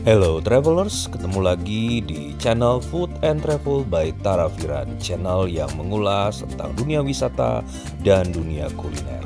Hello travelers, ketemu lagi di channel Food and Travel by Tara Firan, channel yang mengulas tentang dunia wisata dan dunia kuliner.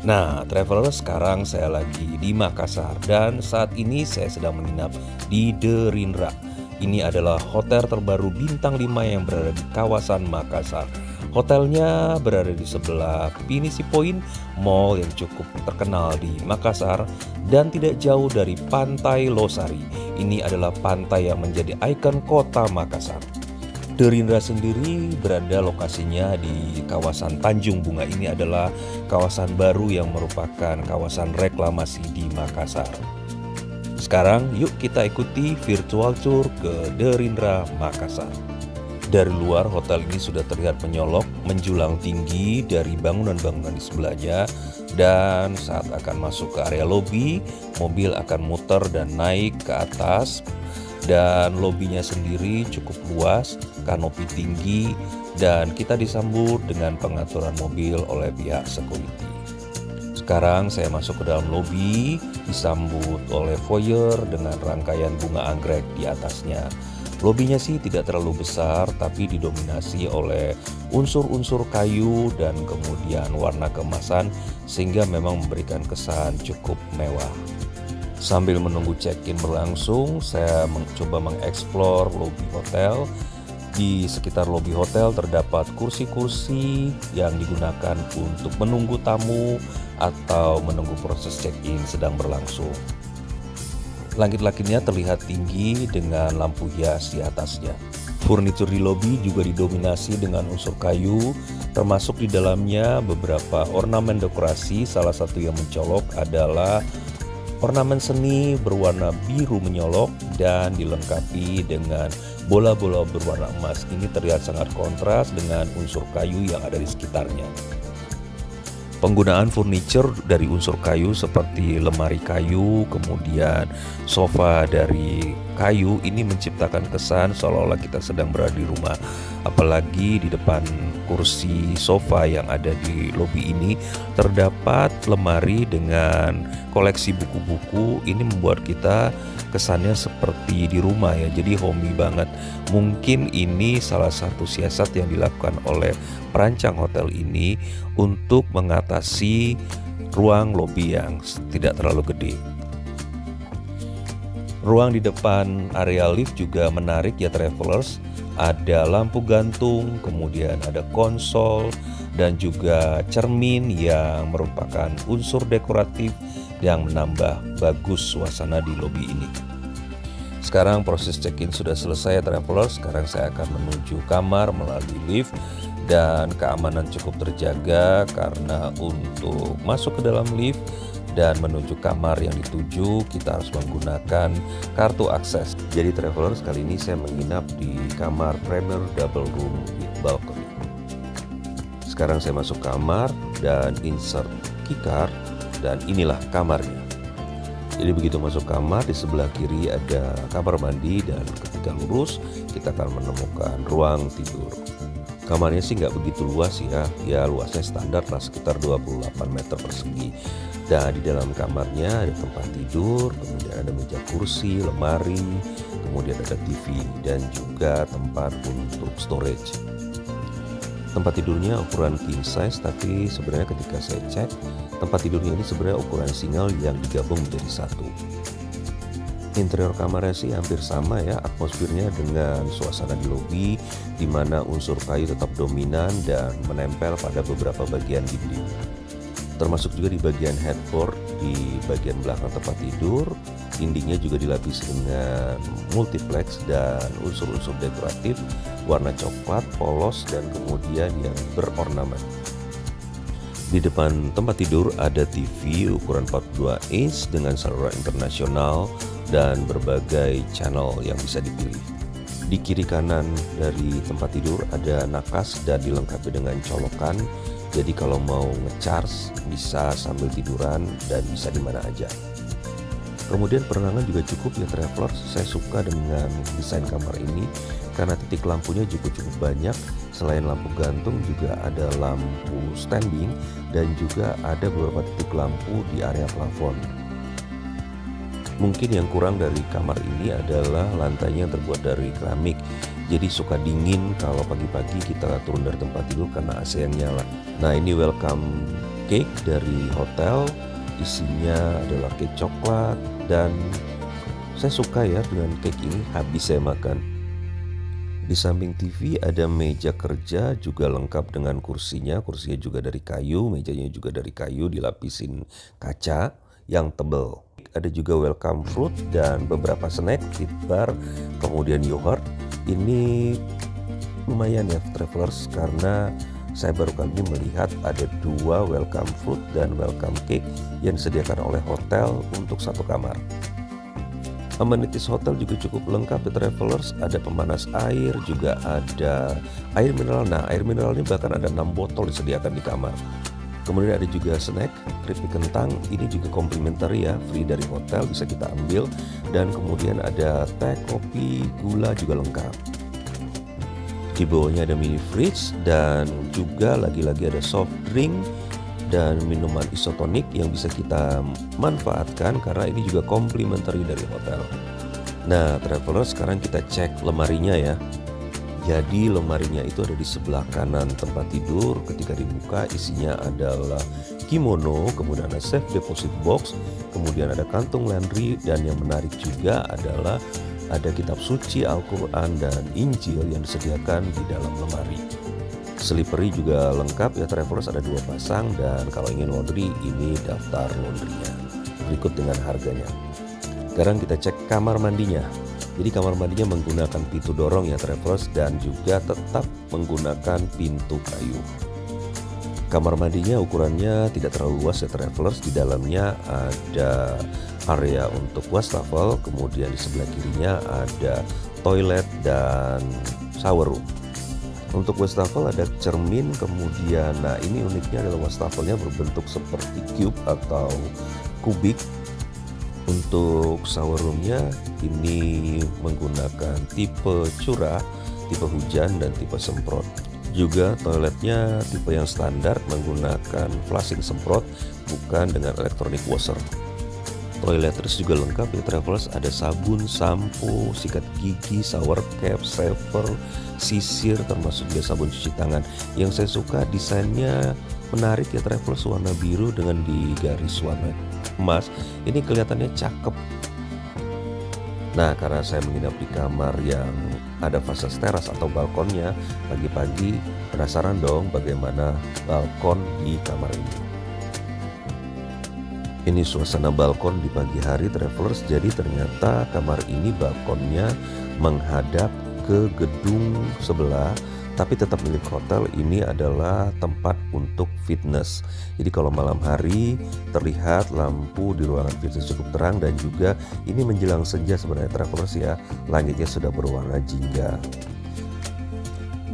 Nah travelers, sekarang saya lagi di Makassar dan saat ini saya sedang menginap di The Rindra. Ini adalah hotel terbaru bintang 5 yang berada di kawasan Makassar. Hotelnya berada di sebelah Pinisi Point, mall yang cukup terkenal di Makassar dan tidak jauh dari Pantai Losari. Ini adalah pantai yang menjadi ikon kota Makassar. The Rindra sendiri berada lokasinya di kawasan Tanjung Bunga. Ini adalah kawasan baru yang merupakan kawasan reklamasi di Makassar. Sekarang yuk kita ikuti virtual tour ke The Rindra Makassar. Dari luar hotel ini sudah terlihat menyolok, menjulang tinggi dari bangunan-bangunan di sebelahnya. Dan saat akan masuk ke area lobi, mobil akan muter dan naik ke atas. Dan lobinya sendiri cukup luas, kanopi tinggi, dan kita disambut dengan pengaturan mobil oleh pihak security. Sekarang saya masuk ke dalam lobi, disambut oleh foyer dengan rangkaian bunga anggrek di atasnya. Lobinya sih tidak terlalu besar, tapi didominasi oleh unsur-unsur kayu dan kemudian warna keemasan, sehingga memang memberikan kesan cukup mewah. Sambil menunggu check-in berlangsung, saya mencoba mengeksplor lobi hotel. Di sekitar lobi hotel terdapat kursi-kursi yang digunakan untuk menunggu tamu atau menunggu proses check-in sedang berlangsung. Langit-langitnya terlihat tinggi dengan lampu hias di atasnya. Furnitur di lobi juga didominasi dengan unsur kayu, termasuk di dalamnya beberapa ornamen dekorasi. Salah satu yang mencolok adalah ornamen seni berwarna biru menyolok dan dilengkapi dengan bola-bola berwarna emas. Ini terlihat sangat kontras dengan unsur kayu yang ada di sekitarnya. Penggunaan furniture dari unsur kayu seperti lemari kayu, kemudian sofa dari kayu, ini menciptakan kesan seolah-olah kita sedang berada di rumah. Apalagi di depan kursi sofa yang ada di lobi ini terdapat lemari dengan koleksi buku-buku. Ini membuat kita kesannya seperti di rumah ya, jadi homey banget. Mungkin ini salah satu siasat yang dilakukan oleh perancang hotel ini untuk mengatasi ruang lobi yang tidak terlalu gede. Ruang di depan area lift juga menarik ya travelers. Ada lampu gantung, kemudian ada konsol dan juga cermin yang merupakan unsur dekoratif yang menambah bagus suasana di lobi ini. Sekarang proses check-in sudah selesai travelers. Sekarang saya akan menuju kamar melalui lift dan keamanan cukup terjaga karena untuk masuk ke dalam lift dan menuju kamar yang dituju kita harus menggunakan kartu akses. Jadi travelers, kali ini saya menginap di kamar premier double room with balcony. Sekarang saya masuk kamar dan insert keycard dan inilah kamarnya. Jadi begitu masuk kamar, di sebelah kiri ada kamar mandi dan ketika lurus kita akan menemukan ruang tidur. Kamarnya sih nggak begitu luas ya luasnya standar lah sekitar 28 meter persegi. Dan di dalam kamarnya ada tempat tidur, kemudian ada meja kursi, lemari, kemudian ada TV dan juga tempat untuk storage. Tempat tidurnya ukuran king size, tapi sebenarnya ketika saya cek tempat tidurnya ini sebenarnya ukuran single yang digabung menjadi satu. Interior kamarnya sih hampir sama ya, atmosfernya dengan suasana di lobi di mana unsur kayu tetap dominan dan menempel pada beberapa bagian dinding. Termasuk juga di bagian headboard, di bagian belakang tempat tidur, dindingnya juga dilapisi dengan multiplex dan unsur-unsur dekoratif warna coklat, polos, dan kemudian yang berornamen. Di depan tempat tidur ada TV ukuran 42 inch dengan saluran internasional dan berbagai channel yang bisa dipilih. Di kiri kanan dari tempat tidur ada nakas dan dilengkapi dengan colokan. Jadi kalau mau ngecharge bisa sambil tiduran dan bisa di mana aja. Kemudian penerangan juga cukup ya travelers. Saya suka dengan desain kamar ini karena titik lampunya juga cukup banyak. Selain lampu gantung juga ada lampu standing dan juga ada beberapa titik lampu di area plafon. Mungkin yang kurang dari kamar ini adalah lantainya yang terbuat dari keramik. Jadi suka dingin kalau pagi-pagi kita turun dari tempat tidur karena AC yang nyala. Nah, ini welcome cake dari hotel. Isinya adalah cake coklat dan saya suka ya dengan cake ini, habis saya makan. Di samping TV ada meja kerja juga lengkap dengan kursinya. Kursinya juga dari kayu, mejanya juga dari kayu dilapisin kaca yang tebal. Ada juga welcome fruit dan beberapa snack, Fit Bar, kemudian yogurt. Ini lumayan ya travelers, karena saya baru kali ini melihat ada 2 welcome fruit dan welcome cake yang disediakan oleh hotel untuk satu kamar. Amenities hotel juga cukup lengkap ya travelers, ada pemanas air, juga ada air mineral. Nah, air mineral ini bahkan ada 6 botol disediakan di kamar. Kemudian ada juga snack, keripik kentang, ini juga complimentary ya, free dari hotel, bisa kita ambil. Dan kemudian ada teh, kopi, gula juga lengkap. Di bawahnya ada mini fridge dan juga lagi-lagi ada soft drink dan minuman isotonik yang bisa kita manfaatkan karena ini juga complimentary dari hotel. Nah, traveler, sekarang kita cek lemarinya ya. Jadi lemarinya itu ada di sebelah kanan tempat tidur. Ketika dibuka isinya adalah kimono, kemudian ada safe deposit box, kemudian ada kantung laundry, dan yang menarik juga adalah ada kitab suci, Al-Quran, dan Injil yang disediakan di dalam lemari. Slippery juga lengkap ya travelers, ada 2 pasang, dan kalau ingin laundry ini daftar laundrynya berikut dengan harganya. Sekarang kita cek kamar mandinya. Jadi kamar mandinya menggunakan pintu dorong ya travelers, dan juga tetap menggunakan pintu kayu. Kamar mandinya ukurannya tidak terlalu luas ya travelers. Di dalamnya ada area untuk wastafel, kemudian di sebelah kirinya ada toilet dan shower room. Untuk wastafel ada cermin, kemudian nah ini uniknya adalah wastafelnya berbentuk seperti cube atau kubik. Untuk shower roomnya ini menggunakan tipe curah, tipe hujan, dan tipe semprot. Juga toiletnya tipe yang standar menggunakan flushing semprot, bukan dengan electronic washer. Toiletries juga lengkap ya travelers, ada sabun, sampo, sikat gigi, shower cap, saver, sisir, termasuk juga sabun cuci tangan. Yang saya suka desainnya menarik ya travelers, warna biru dengan digaris warna emas. Ini kelihatannya cakep. Nah, karena saya menginap di kamar yang ada fasad teras atau balkonnya, pagi-pagi penasaran dong bagaimana balkon di kamar ini. Ini suasana balkon di pagi hari travelers. Jadi ternyata kamar ini balkonnya menghadap ke gedung sebelah, tapi tetap milik hotel. Ini adalah tempat untuk fitness. Jadi kalau malam hari terlihat lampu di ruangan fitness cukup terang, dan juga ini menjelang senja sebenarnya travelers ya, langitnya sudah berwarna jingga.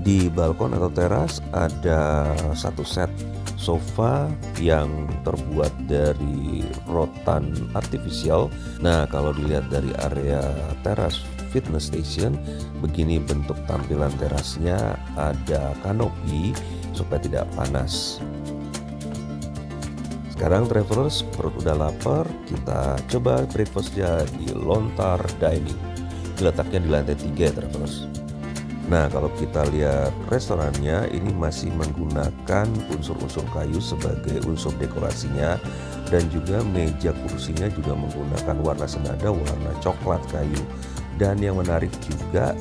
Di balkon atau teras ada 1 set sofa yang terbuat dari rotan artifisial. Nah, kalau dilihat dari area teras fitness station, begini bentuk tampilan terasnya, ada kanopi supaya tidak panas. Sekarang travelers, perut udah lapar, kita coba breakfastnya di Lontar Dining. Diletaknya di lantai 3 ya travelers. Nah, kalau kita lihat restorannya, ini masih menggunakan unsur-unsur kayu sebagai unsur dekorasinya, dan juga meja kursinya juga menggunakan warna senada warna coklat kayu. Dan yang menarik juga,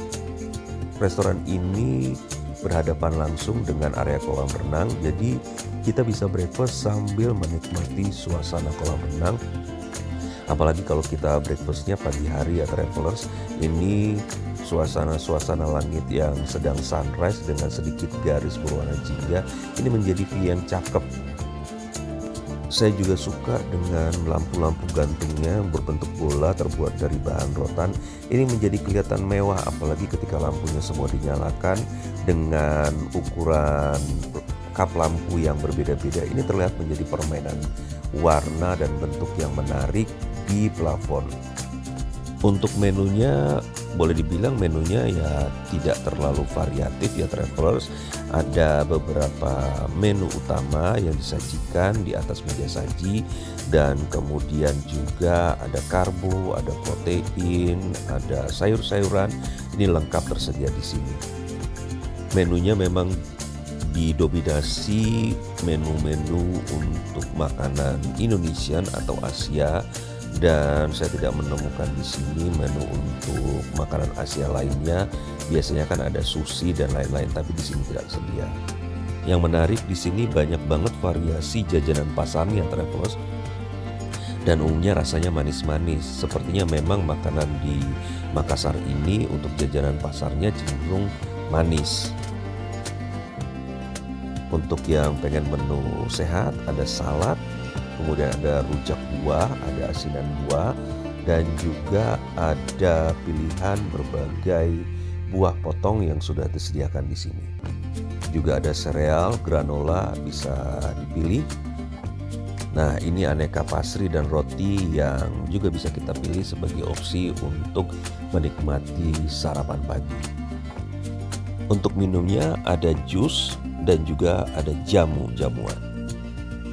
restoran ini berhadapan langsung dengan area kolam renang, jadi kita bisa breakfast sambil menikmati suasana kolam renang. Apalagi kalau kita breakfastnya pagi hari ya travelers, ini suasana langit yang sedang sunrise dengan sedikit garis berwarna jingga, ini menjadi view yang cakep. Saya juga suka dengan lampu-lampu gantungnya berbentuk bola terbuat dari bahan rotan. Ini menjadi kelihatan mewah, apalagi ketika lampunya semua dinyalakan dengan ukuran kap lampu yang berbeda-beda. Ini terlihat menjadi permainan warna dan bentuk yang menarik di plafon. Untuk menunya boleh dibilang menunya ya tidak terlalu variatif ya travelers. Ada beberapa menu utama yang disajikan di atas meja saji, dan kemudian juga ada karbo, ada protein, ada sayur-sayuran. Ini lengkap tersedia di sini. Menunya memang didominasi menu-menu untuk makanan Indonesian atau Asia, dan saya tidak menemukan di sini menu untuk makanan Asia lainnya. Biasanya kan ada sushi dan lain-lain, tapi di sini tidak sedia. Yang menarik di sini banyak banget variasi jajanan pasarnya travelers, dan umumnya rasanya manis-manis. Sepertinya memang makanan di Makassar ini untuk jajanan pasarnya cenderung manis. Untuk yang pengen menu sehat, ada salad, kemudian ada rujak buah, ada asinan buah, dan juga ada pilihan berbagai buah potong yang sudah disediakan di sini. Juga ada sereal, granola bisa dipilih. Nah, ini aneka pastry dan roti yang juga bisa kita pilih sebagai opsi untuk menikmati sarapan pagi. Untuk minumnya ada jus dan juga ada jamu-jamuan.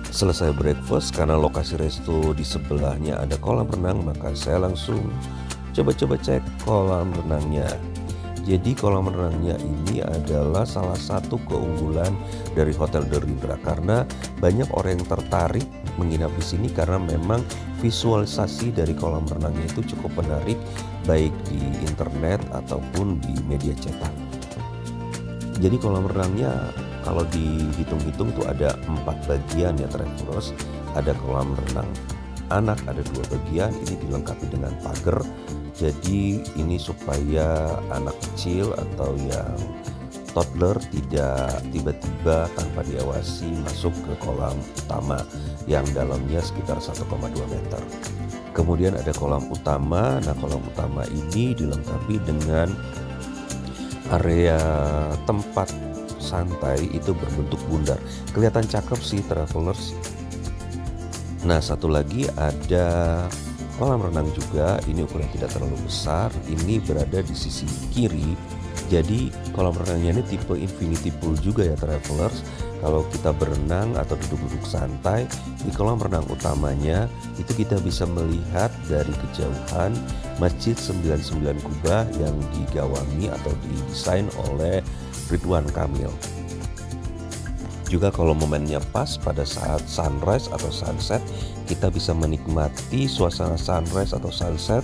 Selesai breakfast, karena lokasi resto di sebelahnya ada kolam renang, maka saya langsung coba-coba cek kolam renangnya. Jadi kolam renangnya ini adalah salah satu keunggulan dari Hotel The Rindra, karena banyak orang yang tertarik menginap di sini karena memang visualisasi dari kolam renangnya itu cukup menarik, baik di internet ataupun di media cetak. Jadi kolam renangnya kalau dihitung-hitung tuh ada 4 bagian ya travelers. Ada kolam renang anak, ada 2 bagian, ini dilengkapi dengan pagar. Jadi ini supaya anak kecil atau yang toddler tidak tiba-tiba tanpa diawasi masuk ke kolam utama yang dalamnya sekitar 1,2 meter. Kemudian ada kolam utama. Nah, kolam utama ini dilengkapi dengan area tempat santai itu berbentuk bundar. Kelihatan cakep sih travelers. Nah, satu lagi ada kolam renang juga. Ini ukuran tidak terlalu besar. Ini berada di sisi kiri. Jadi kolam renangnya ini tipe infinity pool juga ya travelers. Kalau kita berenang atau duduk-duduk santai di kolam renang utamanya, itu kita bisa melihat dari kejauhan Masjid 99 Kubah yang digawangi atau didesain oleh Ridwan Kamil. Juga kalau momennya pas pada saat sunrise atau sunset, kita bisa menikmati suasana sunrise atau sunset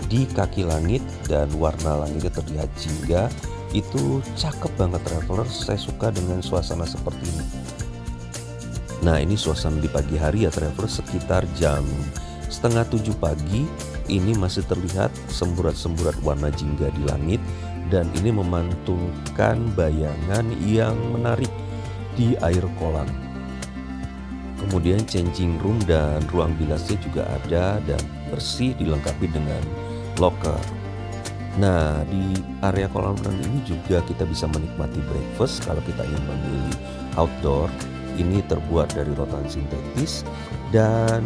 di kaki langit, dan warna langitnya terlihat jingga. Itu cakep banget travelers, saya suka dengan suasana seperti ini. Nah, ini suasana di pagi hari ya travelers, sekitar jam 6:30 pagi. Ini masih terlihat semburat-semburat warna jingga di langit, dan ini memantulkan bayangan yang menarik di air kolam. Kemudian changing room dan ruang bilasnya juga ada dan bersih, dilengkapi dengan locker. Nah, di area kolam renang ini juga kita bisa menikmati breakfast kalau kita ingin memilih outdoor. Ini terbuat dari rotan sintetis, dan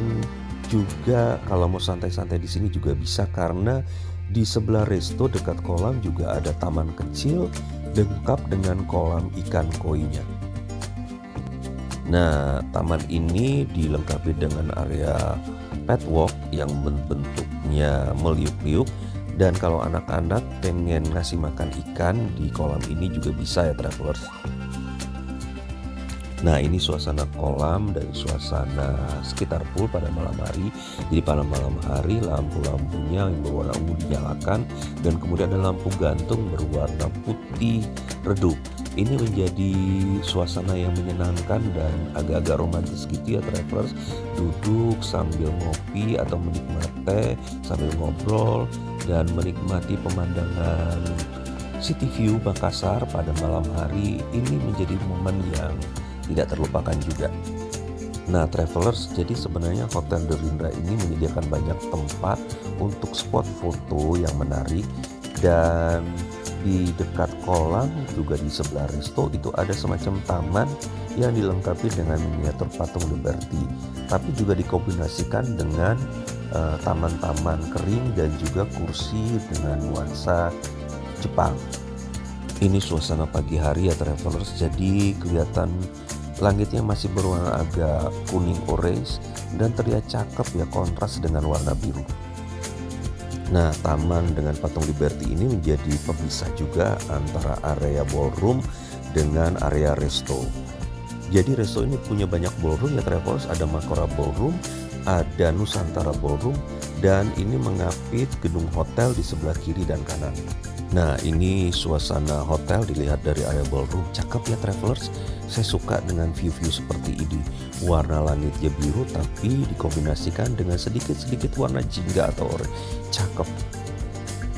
juga kalau mau santai-santai di sini juga bisa, karena di sebelah resto dekat kolam juga ada taman kecil lengkap dengan kolam ikan koinya. Nah, taman ini dilengkapi dengan area pet walk yang bentuknya meliuk-liuk, dan kalau anak-anak pengen ngasih makan ikan di kolam ini juga bisa ya travelers. Nah, ini suasana kolam dan suasana sekitar pool pada malam hari. Jadi pada malam hari lampu-lampunya yang berwarna ungu dinyalakan, dan kemudian ada lampu gantung berwarna putih redup. Ini menjadi suasana yang menyenangkan dan agak-agak romantis gitu ya travelers. Duduk sambil ngopi atau menikmati teh, sambil ngobrol dan menikmati pemandangan city view Makassar pada malam hari. Ini menjadi momen yang tidak terlupakan juga. Nah travelers, jadi sebenarnya Hotel The Rindra ini menyediakan banyak tempat untuk spot foto yang menarik, dan Di dekat kolam juga di sebelah resto itu ada semacam taman yang dilengkapi dengan miniatur patung Liberty, tapi juga dikombinasikan dengan taman-taman kering dan juga kursi dengan nuansa Jepang. Ini suasana pagi hari ya travelers, jadi kelihatan langitnya masih berwarna agak kuning orange dan terlihat cakep ya, kontras dengan warna biru. Nah, taman dengan patung Liberty ini menjadi pemisah juga antara area ballroom dengan area resto. Jadi resto ini punya banyak ballroom ya travelers, ada Makora Ballroom, ada Nusantara Ballroom, dan ini mengapit gedung hotel di sebelah kiri dan kanan. Nah, ini suasana hotel dilihat dari area ballroom, cakep ya travelers. Saya suka dengan view-view seperti ini. Warna langitnya biru tapi dikombinasikan dengan sedikit-sedikit warna jingga atau orange. Cakep.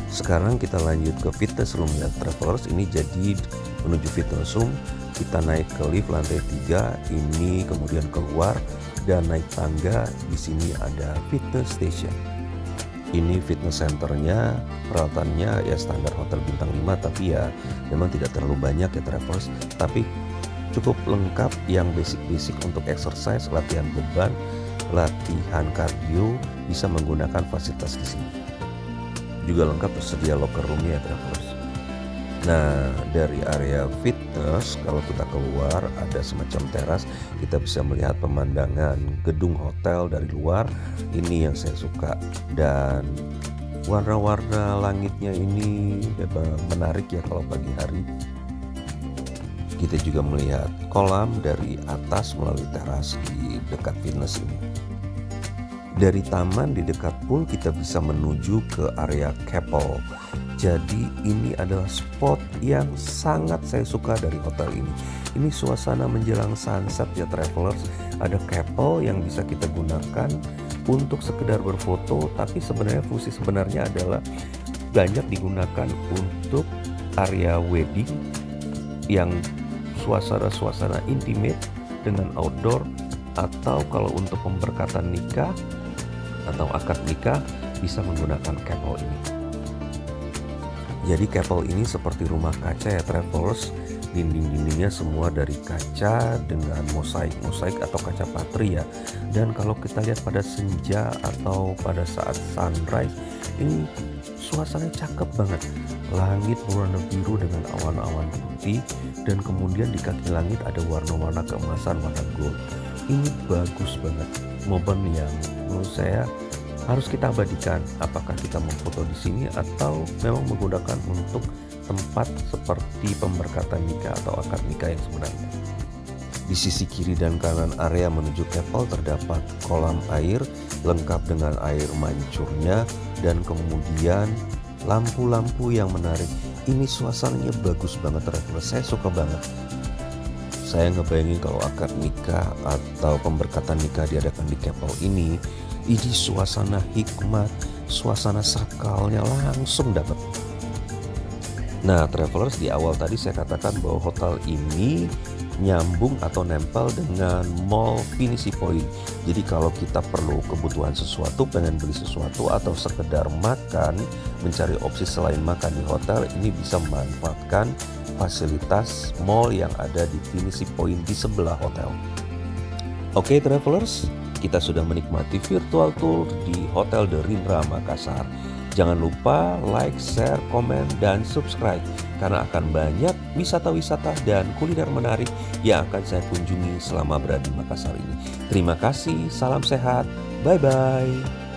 Sekarang kita lanjut ke fitness room ya travelers. Ini jadi menuju fitness room, kita naik ke lift lantai 3, ini kemudian keluar dan naik tangga. Di sini ada fitness station. Ini fitness centernya, peralatannya ya standar hotel bintang 5, tapi ya memang tidak terlalu banyak ya travelers, tapi cukup lengkap yang basic-basic untuk exercise, latihan beban, latihan cardio, bisa menggunakan fasilitas di sini. Juga lengkap tersedia locker roomnya ya travelers. Nah, dari area fitness kalau kita keluar ada semacam teras, kita bisa melihat pemandangan gedung hotel dari luar. Ini yang saya suka, dan warna-warna langitnya ini memang menarik ya kalau pagi hari. Kita juga melihat kolam dari atas melalui teras di dekat fitness ini. Dari taman di dekat pool kita bisa menuju ke area Keppel. Jadi ini adalah spot yang sangat saya suka dari hotel ini. Ini suasana menjelang sunset ya travelers. Ada Keppel yang bisa kita gunakan untuk sekedar berfoto, tapi sebenarnya fungsi sebenarnya adalah banyak digunakan untuk area wedding yang suasana-suasana intimate dengan outdoor, atau kalau untuk pemberkatan nikah atau akad nikah bisa menggunakan Keppel ini. Jadi Keppel ini seperti rumah kaca ya travelers, dinding-dindingnya semua dari kaca dengan mosaik atau kaca patri ya. Dan kalau kita lihat pada senja atau pada saat sunrise, ini suasananya cakep banget. Langit berwarna biru dengan awan-awan putih, dan kemudian di kaki langit ada warna-warna keemasan, warna gold. Ini bagus banget, momen yang menurut saya harus kita abadikan. Apakah kita memfoto di sini atau memang menggunakan untuk tempat seperti pemberkatan nikah atau akad nikah yang sebenarnya. Di sisi kiri dan kanan area menuju Keppel terdapat kolam air lengkap dengan air mancurnya, dan kemudian lampu-lampu yang menarik. Ini suasananya bagus banget travelers, saya suka banget. Saya ngebayangin kalau akad nikah atau pemberkatan nikah diadakan di Keppel ini suasana hikmat, suasana sakralnya langsung dapat. Nah travelers, di awal tadi saya katakan bahwa hotel ini nyambung atau nempel dengan Mall Pinisi Point. Jadi kalau kita perlu kebutuhan sesuatu, pengen beli sesuatu atau sekedar makan, mencari opsi selain makan di hotel, ini bisa memanfaatkan fasilitas mall yang ada di Pinisi Point di sebelah hotel. Oke travelers, kita sudah menikmati virtual tour di Hotel The Rindra Makassar. Jangan lupa like, share, komen, dan subscribe, karena akan banyak wisata-wisata dan kuliner menarik yang akan saya kunjungi selama berada di Makassar ini. Terima kasih, salam sehat, bye-bye.